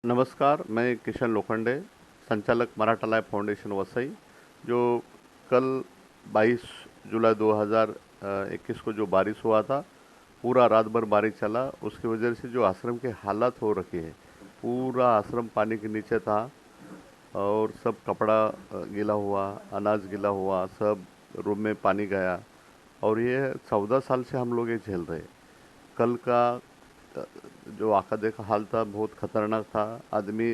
नमस्कार, मैं किशन लोखंडे, संचालक मराठा लाइफ फाउंडेशन वसई। जो कल 22 जुलाई 2021 को जो बारिश हुआ था, पूरा रात भर बारिश चला। उसकी वजह से जो आश्रम की हालत हो रखी है, पूरा आश्रम पानी के नीचे था और सब कपड़ा गीला हुआ, अनाज गीला हुआ, सब रूम में पानी गया। और ये 14 साल से हम लोग ये झेल रहे। कल का अ, जो आका देखा हाल था, बहुत खतरनाक था। आदमी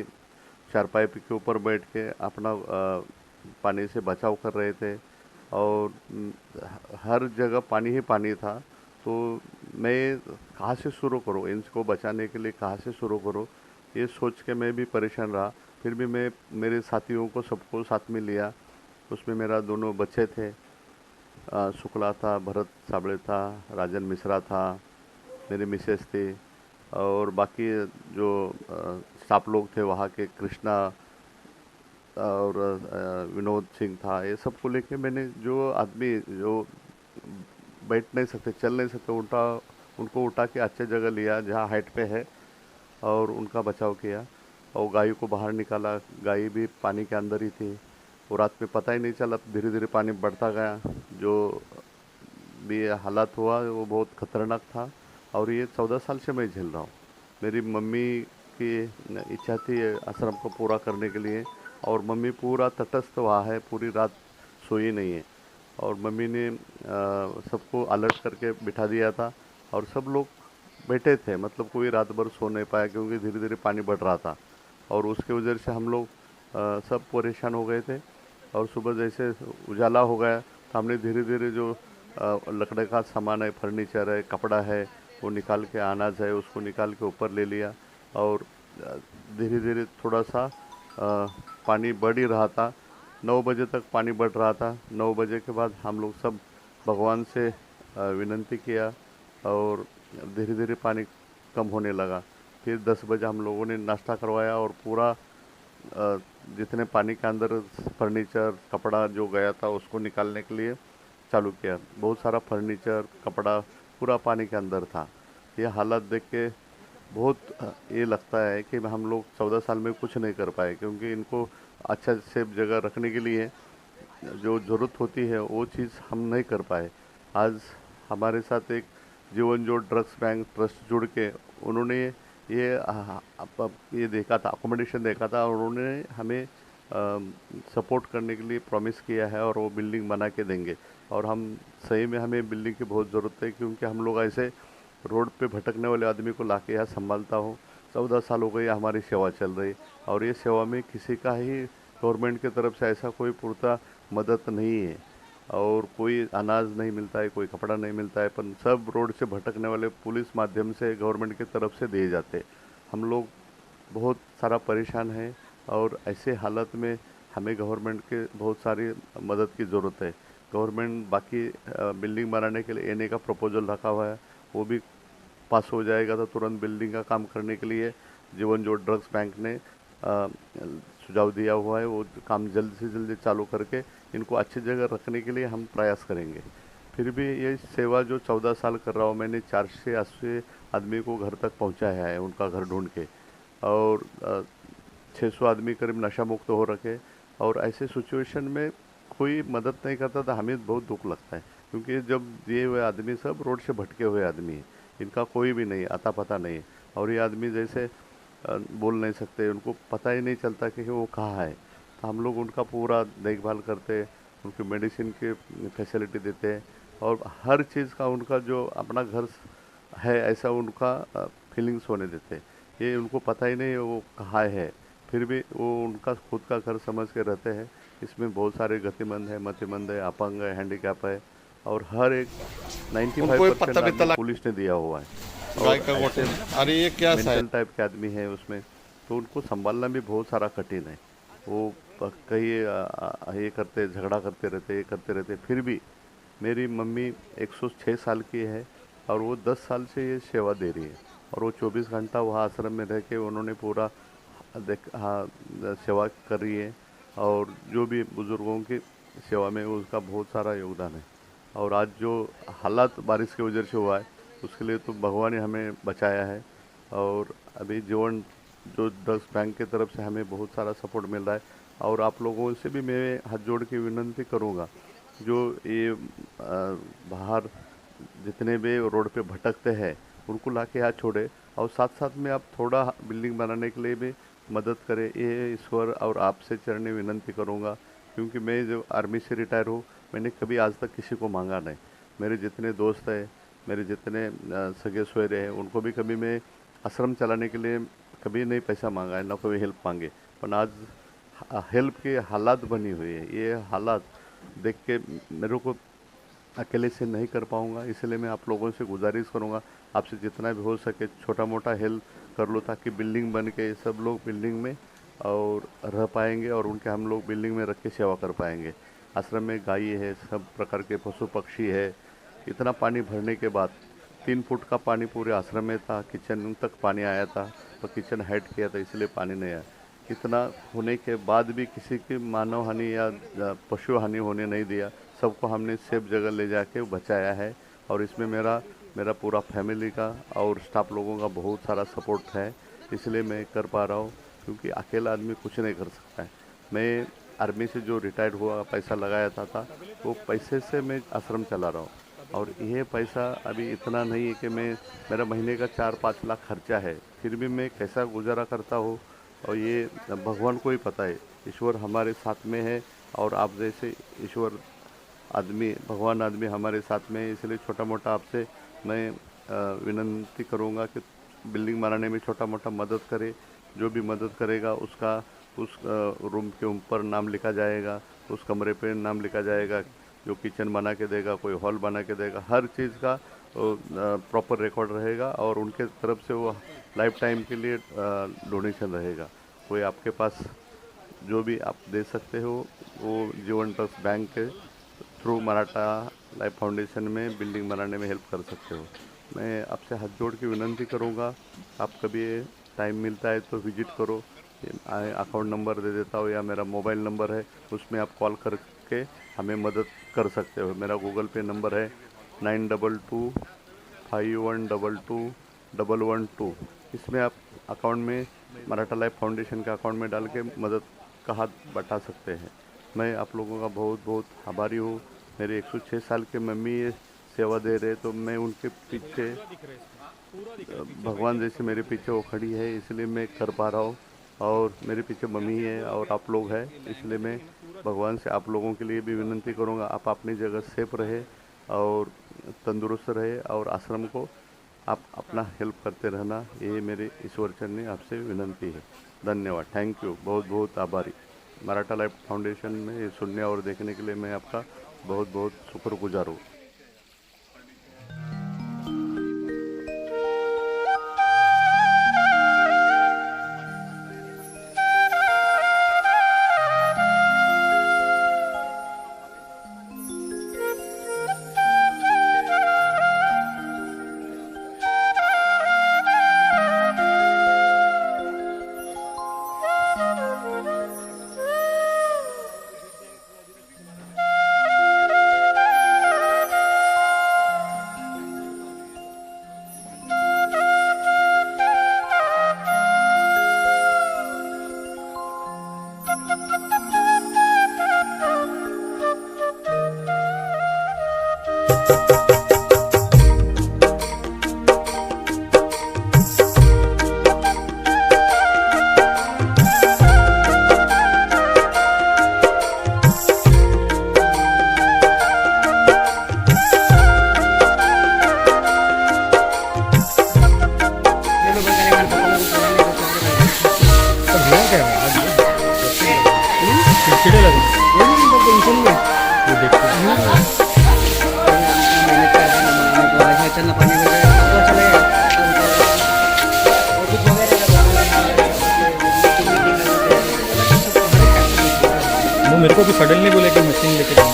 चारपाई के ऊपर बैठ के अपना पानी से बचाव कर रहे थे और हर जगह पानी ही पानी था। तो मैं कहाँ से शुरू करूँ, इनको बचाने के लिए कहाँ से शुरू करूँ, ये सोच के मैं भी परेशान रहा। फिर भी मैं मेरे साथियों को सबको साथ में लिया। उसमें मेरा दोनों बच्चे थे, शुक्ला था, भरत साबळे था, राजन मिश्रा था, मेरी मिसेस थी और बाकी जो स्टाफ लोग थे वहाँ के, कृष्णा और विनोद सिंह था। ये सबको लेके मैंने, जो आदमी जो बैठ नहीं सकते, चल नहीं सकते, उनको उठा के अच्छे जगह लिया जहाँ हाइट पे है और उनका बचाव किया। और गाय को बाहर निकाला। गाय भी पानी के अंदर ही थी। वो रात में पता ही नहीं चला, धीरे धीरे पानी बढ़ता गया। जो भी हालात हुआ वो बहुत खतरनाक था और ये 14 साल से मैं झेल रहा हूँ। मेरी मम्मी की इच्छा थी आश्रम को पूरा करने के लिए और मम्मी पूरा तटस्थ वहाँ है, पूरी रात सोई नहीं है। और मम्मी ने सबको अलर्ट करके बिठा दिया था और सब लोग बैठे थे, मतलब कोई रात भर सो नहीं पाया क्योंकि धीरे धीरे पानी बढ़ रहा था। और उसके वजह से हम लोग सब परेशान हो गए थे। और सुबह जैसे उजाला हो गया तो हमने धीरे धीरे जो लकड़े का सामान है, फर्नीचर है, कपड़ा है, वो निकाल के, अनाज है उसको निकाल के ऊपर ले लिया। और धीरे धीरे थोड़ा सा पानी बढ़ ही रहा था। 9 बजे तक पानी बढ़ रहा था। 9 बजे के बाद हम लोग सब भगवान से विनती किया और धीरे धीरे पानी कम होने लगा। फिर 10 बजे हम लोगों ने नाश्ता करवाया और पूरा जितने पानी के अंदर फर्नीचर, कपड़ा जो गया था उसको निकालने के लिए चालू किया। बहुत सारा फर्नीचर, कपड़ा पूरा पानी के अंदर था। ये हालत देख के बहुत ये लगता है कि हम लोग 14 साल में कुछ नहीं कर पाए, क्योंकि इनको अच्छा सेफ जगह रखने के लिए जो ज़रूरत होती है वो चीज़ हम नहीं कर पाए। आज हमारे साथ एक जीवन जो ड्रग्स बैंक ट्रस्ट जुड़ के उन्होंने ये देखा था, अकोमोडेशन देखा था और उन्होंने हमें सपोर्ट करने के लिए प्रॉमिस किया है और वो बिल्डिंग बना के देंगे। और हम सही में, हमें बिल्डिंग की बहुत ज़रूरत है क्योंकि हम लोग ऐसे रोड पे भटकने वाले आदमी को लाके यहाँ संभालता हूँ। 14 साल हो गए हमारी सेवा चल रही और ये सेवा में किसी का ही गवर्नमेंट की तरफ से ऐसा कोई पुरता मदद नहीं है और कोई अनाज नहीं मिलता है, कोई कपड़ा नहीं मिलता है, पर सब रोड से भटकने वाले पुलिस माध्यम से गवर्नमेंट की तरफ से दिए जाते। हम लोग बहुत सारा परेशान हैं और ऐसे हालत में हमें गवर्नमेंट के बहुत सारी मदद की ज़रूरत है। गवर्नमेंट बाकी बिल्डिंग बनाने के लिए एनए का प्रपोजल रखा हुआ है, वो भी पास हो जाएगा तो तुरंत बिल्डिंग का काम करने के लिए जीवन जो ड्रग्स बैंक ने सुझाव दिया हुआ है, वो काम जल्द से जल्द चालू करके इनको अच्छी जगह रखने के लिए हम प्रयास करेंगे। फिर भी ये सेवा जो 14 साल कर रहा हूँ, मैंने 400 से 80 आदमी को घर तक पहुँचाया है, उनका घर ढूंढ के। और 600 आदमी करीब नशा मुक्त हो रखे। और ऐसे सिचुएशन में कोई मदद नहीं करता तो हमें बहुत दुख लगता है, क्योंकि जब ये हुए आदमी सब रोड से भटके हुए आदमी हैं, इनका कोई भी नहीं अता पता नहीं है। और ये आदमी जैसे बोल नहीं सकते, उनको पता ही नहीं चलता कि वो कहाँ है। तो हम लोग उनका पूरा देखभाल करते, उनकी मेडिसिन की फैसिलिटी देते और हर चीज़ का उनका जो अपना घर है ऐसा उनका फीलिंग्स होने देते। ये उनको पता ही नहीं है वो कहाँ है, फिर भी वो उनका खुद का घर समझ के रहते हैं। इसमें बहुत सारे गतिमंद है, मतिमंद है, अपंग है, हैंडीकैप है और हर एक उनको ये 95% पत्ता आदमी बित्ता लगा पुलिस ने दिया हुआ है। गाय और का ऐसे गोटे। अरे ये क्या सा है। मेंटल टाइप के आदमी हैं उसमें, तो उनको संभालना भी बहुत सारा कठिन है। वो कई ये करते, झगड़ा करते रहते, ये करते रहते। फिर भी मेरी मम्मी 106 साल की है और वो 10 साल से ये सेवा दे रही है और वो 24 घंटा वहाँ आश्रम में रह के उन्होंने पूरा हाँ सेवा कर रही है। और जो भी बुज़ुर्गों की सेवा में उसका बहुत सारा योगदान है। और आज जो हालात बारिश की वजह से हुआ है, उसके लिए तो भगवान ने हमें बचाया है। और अभी जीवन जो ड्रग्स बैंक की तरफ से हमें बहुत सारा सपोर्ट मिल रहा है। और आप लोगों से भी मैं हाथ जोड़ के विनती करूँगा, जो ये बाहर जितने भी रोड पे भटकते हैं उनको ला के यहाँ छोड़े, और साथ साथ में आप थोड़ा बिल्डिंग बनाने के लिए भी मदद करें। ये ईश्वर और आपसे चरणें विनंती करूँगा, क्योंकि मैं जो आर्मी से रिटायर हूँ, मैंने कभी आज तक किसी को मांगा नहीं। मेरे जितने दोस्त हैं, मेरे जितने सगे सोयरे हैं, उनको भी कभी मैं आश्रम चलाने के लिए कभी नहीं पैसा मांगा है, ना कभी हेल्प मांगे। पर आज हेल्प के हालात बनी हुई है, ये हालात देख के मेरे को अकेले से नहीं कर पाऊँगा। इसलिए मैं आप लोगों से गुजारिश करूँगा, आपसे जितना भी हो सके छोटा मोटा हेल्प कर लो, ताकि बिल्डिंग बन के सब लोग बिल्डिंग में और रह पाएंगे, और उनके हम लोग बिल्डिंग में रख के सेवा कर पाएंगे। आश्रम में गाय है, सब प्रकार के पशु पक्षी है। इतना पानी भरने के बाद 3 फुट का पानी पूरे आश्रम में था, किचन तक पानी आया था, तो किचन हाइट किया था इसलिए पानी नहीं आया। इतना होने के बाद भी किसी की मानव हानि या पशु हानि होने नहीं दिया, सबको हमने सेफ जगह ले जाके बचाया है। और इसमें मेरा पूरा फैमिली का और स्टाफ लोगों का बहुत सारा सपोर्ट है, इसलिए मैं कर पा रहा हूँ, क्योंकि अकेला आदमी कुछ नहीं कर सकता है। मैं आर्मी से जो रिटायर्ड हुआ पैसा लगाया था वो पैसे से मैं आश्रम चला रहा हूँ, और ये पैसा अभी इतना नहीं है कि मेरा महीने का 4-5 लाख खर्चा है, फिर भी मैं कैसा गुजारा करता हूँ, और ये भगवान को ही पता है। ईश्वर हमारे साथ में है, और आप जैसे ईश्वर आदमी, भगवान आदमी हमारे साथ में है। इसलिए छोटा मोटा आपसे मैं विनंती करूँगा कि बिल्डिंग बनाने में छोटा मोटा मदद करे। जो भी मदद करेगा उसका उस रूम के ऊपर नाम लिखा जाएगा, उस कमरे पे नाम लिखा जाएगा। जो किचन बना के देगा, कोई हॉल बना के देगा, हर चीज़ का प्रॉपर रिकॉर्ड रहेगा, और उनके तरफ से वो लाइफ टाइम के लिए डोनेशन रहेगा। कोई आपके पास जो भी आप दे सकते हो वो जीवन ट्रस्ट बैंक के थ्रू मराठा लाइफ फाउंडेशन में बिल्डिंग बनाने में हेल्प कर सकते हो। मैं आपसे हाथ जोड़ के विनंती करूँगा, आप कभी टाइम मिलता है तो विजिट करो। अकाउंट नंबर दे देता हूँ, या मेरा मोबाइल नंबर है, उसमें आप कॉल करके हमें मदद कर सकते हो। मेरा गूगल पे नंबर है 9225122112। इसमें आप अकाउंट में मराठा लाइफ फाउंडेशन के अकाउंट में डाल के मदद का हाथ बटा सकते हैं। मैं आप लोगों का बहुत बहुत आभारी हूँ। मेरे 106 साल के मम्मी ये सेवा दे रहे, तो मैं उनके पीछे भगवान जैसे मेरे पीछे वो खड़ी है, इसलिए मैं कर पा रहा हूँ। और मेरे पीछे मम्मी है और आप लोग हैं, इसलिए मैं भगवान से आप लोगों के लिए भी विनंती करूँगा, आप अपनी जगह सेफ रहे और तंदुरुस्त रहे, और आश्रम को आप अपना हेल्प करते रहना, ये मेरे ईश्वर चरण आपसे विनंती है। धन्यवाद, थैंक यू, बहुत बहुत आभारी। मराठा लाइफ फाउंडेशन में ये सुनने और देखने के लिए मैं आपका बहुत बहुत शुक्रगुजार हूँ। वो मेरे को भी सडन नहीं बोले कि मशीन लेके जाना है।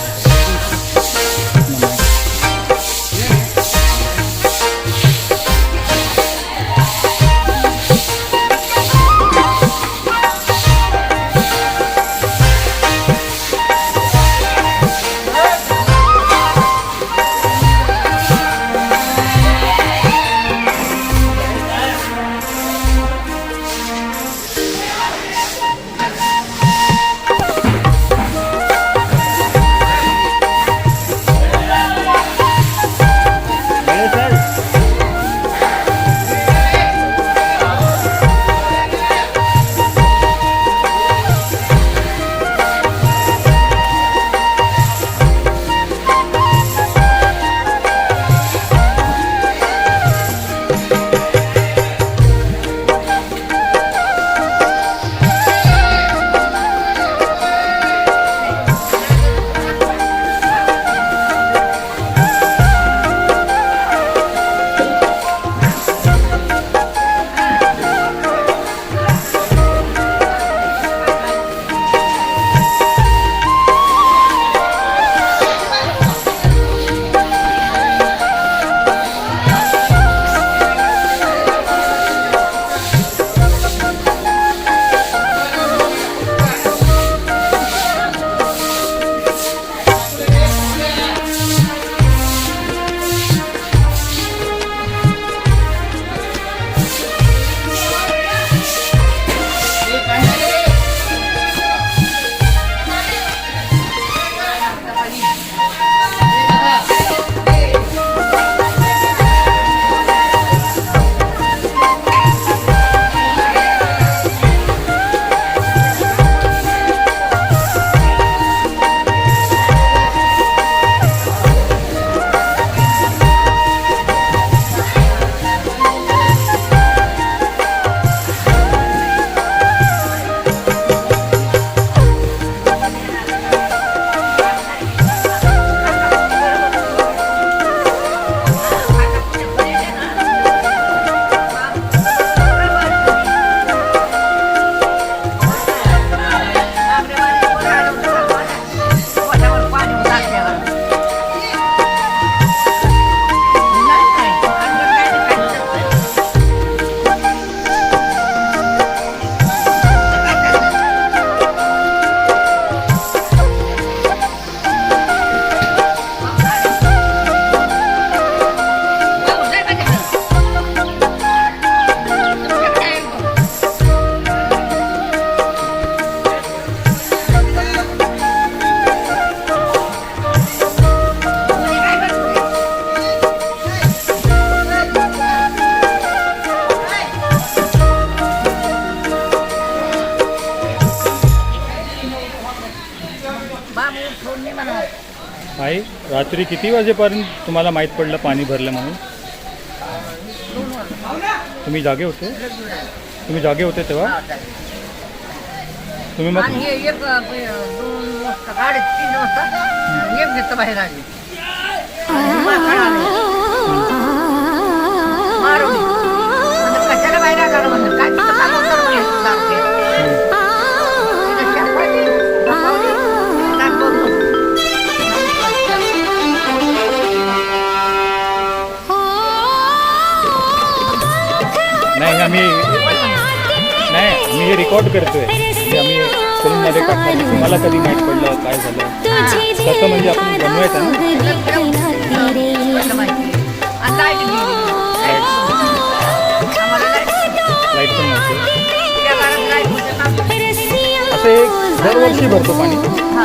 आई रात्री किती वाजेपर्यंत तुम्हाला माहीत पडलं पाणी भरलं म्हणून? तुम्ही जागे होते? तुम्ही जागे होते तेव्हा? तुम्ही मग आणि हे एक 2 वाजता 3:30 वाजता एक घेतं बाहेर आली मारून म्हणजे कशाला बाहेर आला म्हणजे काय तिथं काम होतं म्हणे सारखे. तिथं शेपाटी, धपावली, काय करू? नाही आम्ही हे रेकॉर्ड करतोय की आम्ही फिल्ममध्ये टाकणार. तुम्हाला कधी माहीत पडलं काय झालं कसं म्हणजे आपण बनवायचं ना. कसं माहिती? आणि लाईट गेली. आम्हाला लाईट पण नव्हतं. त्या काळात लाईट होते ना. असं एक दरवर्षी भरतो पाणी. हा,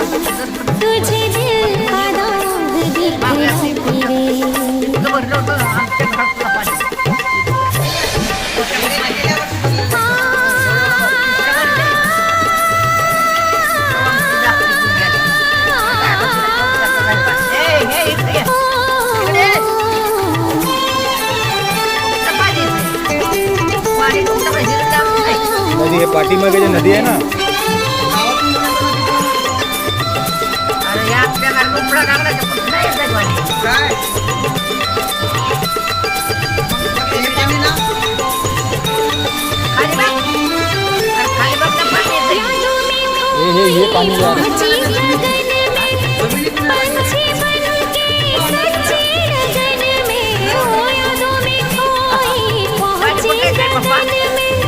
इतकं भरलं होतं आमच्या घरातलं पाणी. म्हणजे हे पाठीमागे जे नदी आहे ना अरे या आपल्या घरात उपडा लागला तर कुठं नाही येत पाणी. खाली बघ. अरे खाली बघ ना पाणी येतंय. हे पाणी यार.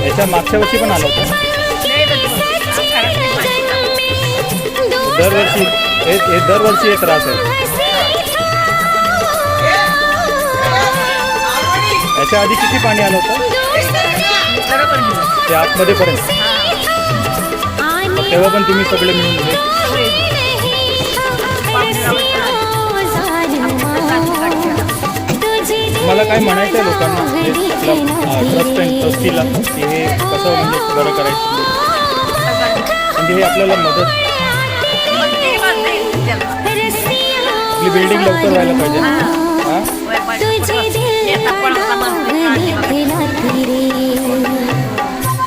याच्या मागच्या वर्षी पण आलं होतं. दरवर्षी हे दरवर्षी हे त्रास आहे. याच्या आधी किती पाणी आलं होतं ते आतमध्ये पर्यंत? तेव्हा पण तुम्ही सगळे मिळून गेले. मला काय म्हणायचं आहे लोकांना ट्रस्ट अँड ट्रस्टीला की हे कसं म्हणजे बरं करायचं म्हणजे हे आपल्याला मदत आपली बिल्डिंग लवकर व्हायला पाहिजे. हां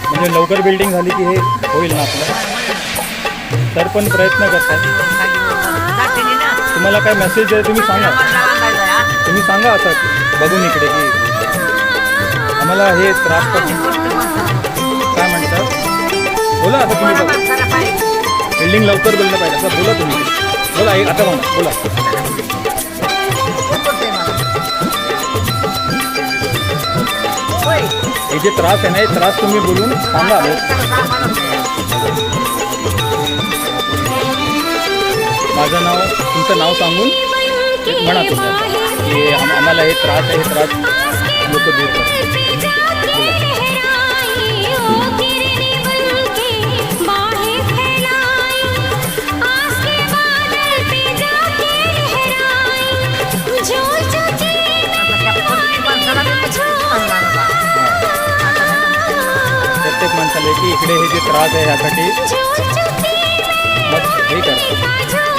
म्हणजे लवकर बिल्डिंग झाली की हे होईल ना आपलं. तर पण प्रयत्न करतात. तुम्हाला काय मेसेज आहे तुम्ही सांगा. तुम्ही सांगा असं बघून इकडे की आम्हाला हे त्रास पडतो. काय म्हणतात बोला आता तुम्ही बघा. बिल्डिंग लवकर बोललं पाहिजे असं बोला तुम्ही. बोला आता म्हणा बोला. हे जे त्रास आहे ना हे त्रास तुम्ही बोलून सांगा. माझं नाव तुमचं नाव सांगून म्हणा तुम्ही की आम्हाला हे त्रास आहे. हे त्रास लोक दूर करतात. प्रत्येक माणसाला की इकडे हे जे त्रास आहे ह्यासाठी मग हे करा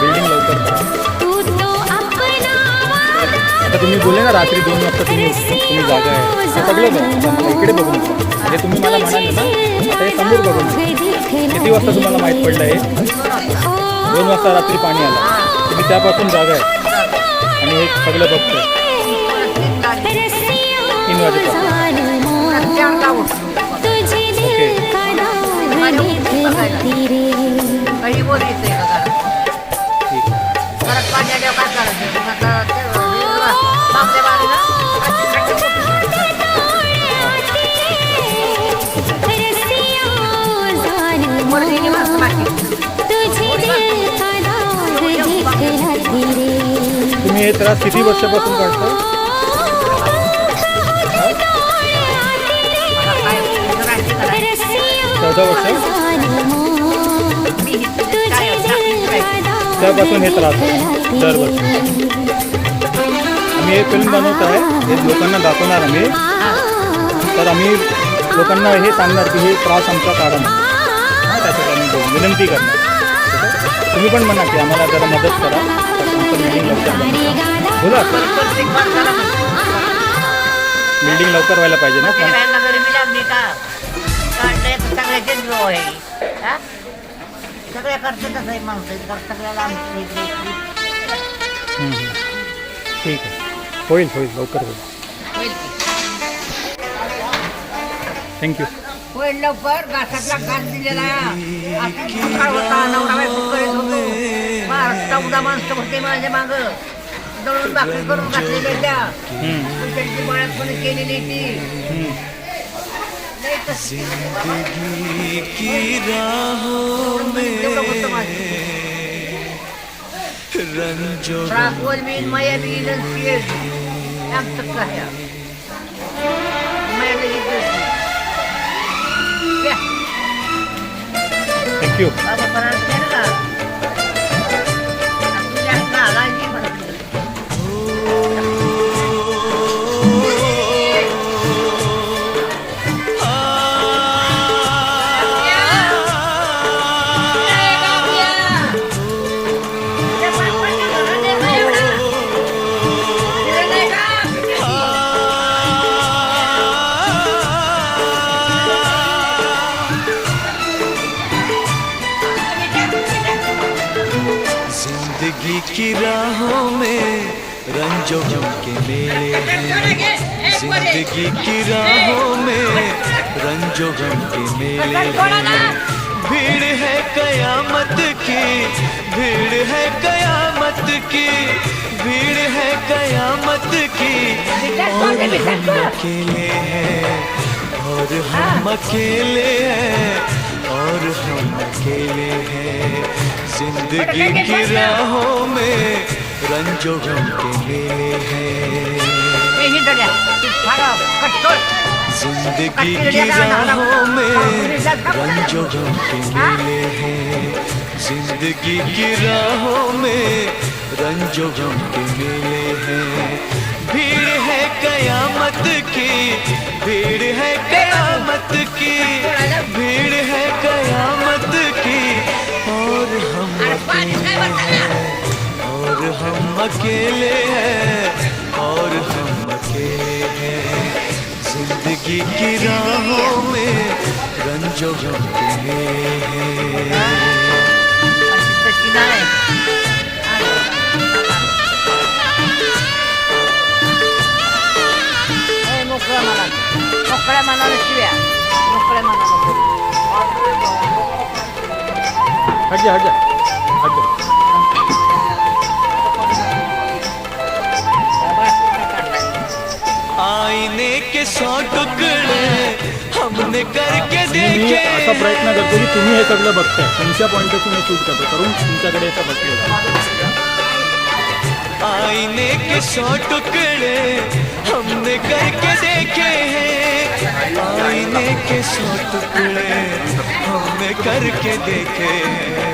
बिल्डिंग लवकर करा. आता तुम्ही बोलले ना रात्री 2 वाजता तुम्ही जागा आहे हे सगळं करा. मला इकडे बघून हे तुम्ही मला म्हणाले ना आता हे समोर बघून किती वाजता तुम्हाला माहीत पडलं हे 2 वाजता रात्री पाणी आलं. तुम्ही त्यापासून जागा आहे आणि हे सगळं बघतोय 3 वाजेपासून. ओके काही बोल येते ठीक घरात पाणी आल्यावर काय करायचं आता आपल्या बाळाला मुलगीने मस्त बाकी तुम्ही हे त्रास किती वर्षापासून काढता? मला काय राहायचं करायचं 14 वर्ष मी काय त्यापासून हे त्रास आहे दरवर्षी. आम्ही हे फिल्म बनवत आहे हे लोकांना दाखवणार आम्ही. तर आम्ही लोकांना हे सांगणार की हे त्रास आमचा कारण त्यासाठी आम्ही विनंती करणार. तुम्ही पण म्हणा की आम्हाला जरा मदत करा आमचं बिल्डिंग लवकर बनवा. बोला प्रत्येक माणसाला बिल्डिंग लवकर व्हायला पाहिजे ना पण सगळ्यांना गरीबी लागली का काढले तर सगळ्याचेच रो आहे हा? सगळ्या करतातच आहे माणसं सगळ्याला आमची ठीक आहे होईल होईल लवकर होईल थँक्यू होईल लवकर घासातला घास दिलेला अशी सकाळ होता नवरा बायको करीत होतो महाराष्ट्र 14 माणसं होते माझ्या मागं दळून भाकरी करून घातलेल्या त्या त्यांची बाळापणी केलेली ती नाही तशी. तेवढं होतं माझं. रागवल बीन माया बीन आमचं काय माया थँक्यू बाबा परार केलं का तुझ्या नागांची म्हणत जिंदगी की राहों में रंजो गम के मेले हैं जिंदगी की राहों में रंजो गम के मेले हैं भीड़ है कयामत की भीड़ है कयामत की भीड़ है कयामत की और हम अकेले हैं और हम अकेले हैं और हम अकेले हैं जिंदगी की राहों में रंजो गम के मेले हैं जिंदगी की राहों में रंजो गम के मेले हैं जिंदगी की राहों में रंजो गम के मेले हैं भीड़ है कयामत की भीड़ है कयामत की भीड़ है कयामत की और हम अकेले हैं और हम अकेले हैं और हम अकेले हैं जिंदगी की राहों में रंजो गम के मेले हैं मोकळ्या मनानं शिव्या मोकळ्या मनानं हट जा हट जा हट जा आईने के 100 टुकड़े हमने करके मी देखे असा प्रयत्न करतो की तुम्ही हे सगळं बघताय तुमच्या पॉईंट ऑफ व्ह्यू शूट करतो करून तुमच्याकडे असं बसलेलं आईने के 100 टुकड़े हमने करके देखे हैं आईने के 100 टुकड़े हमने करके देखे हैं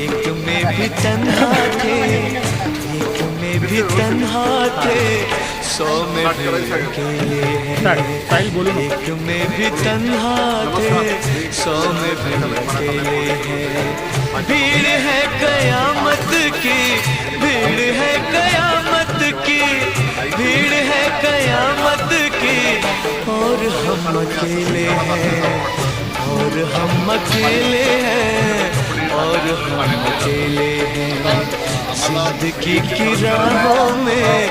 एक में भी तन्हा थे एक में भी तन्हा थे 100 में भी अकेले हैं स्टाईल बोलून एक में भी तन्हा थे 100 में भी अकेले हैं भीड़ है कयामत की भीड़ है कयामत की भीड़ है कयामत की और हम अकेले हैं और हम अकेले हैं और हम अकेले हैं जिंदगी की राहों में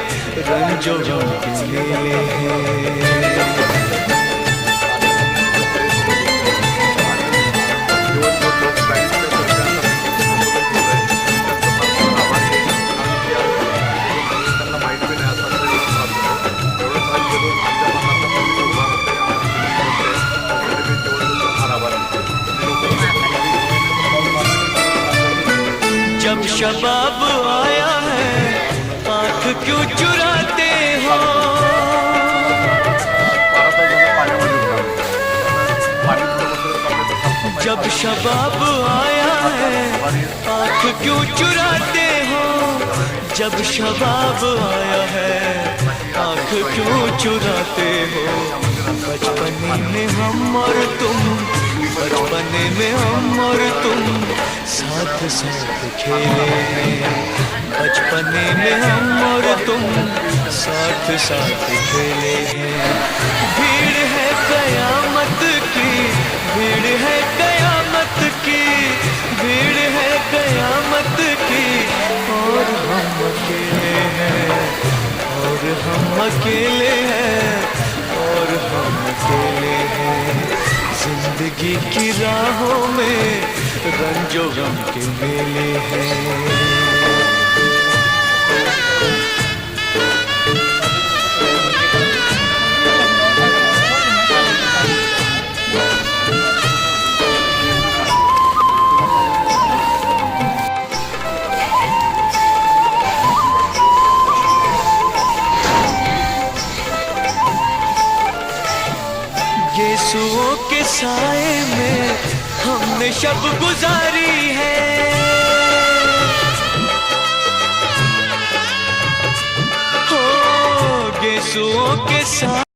रंजो गम के मेले हैं जब शबाब आया है आँख क्यों चुराते हो जब शबाब आया है आँख क्यों चुराते हो जब शबाब आया है आँख क्यों चुराते हो बचपन में हम और तुम बचपने में हम और तुम साथ साथ खेले हैं, बचपने में हम और तुम साथ साथ खेले हैं। भीड़ है कयामत की, भीड़ है कयामत की, भीड़ है कयामत की, और हम अकेले हैं, और हम अकेले हैं, और हम अकेले हैं। जिंदगी की राहों में रंजो गम के मेले हैं। यीशुओं के साए में हमने शब गुजारी है, हो यीशुओं के साए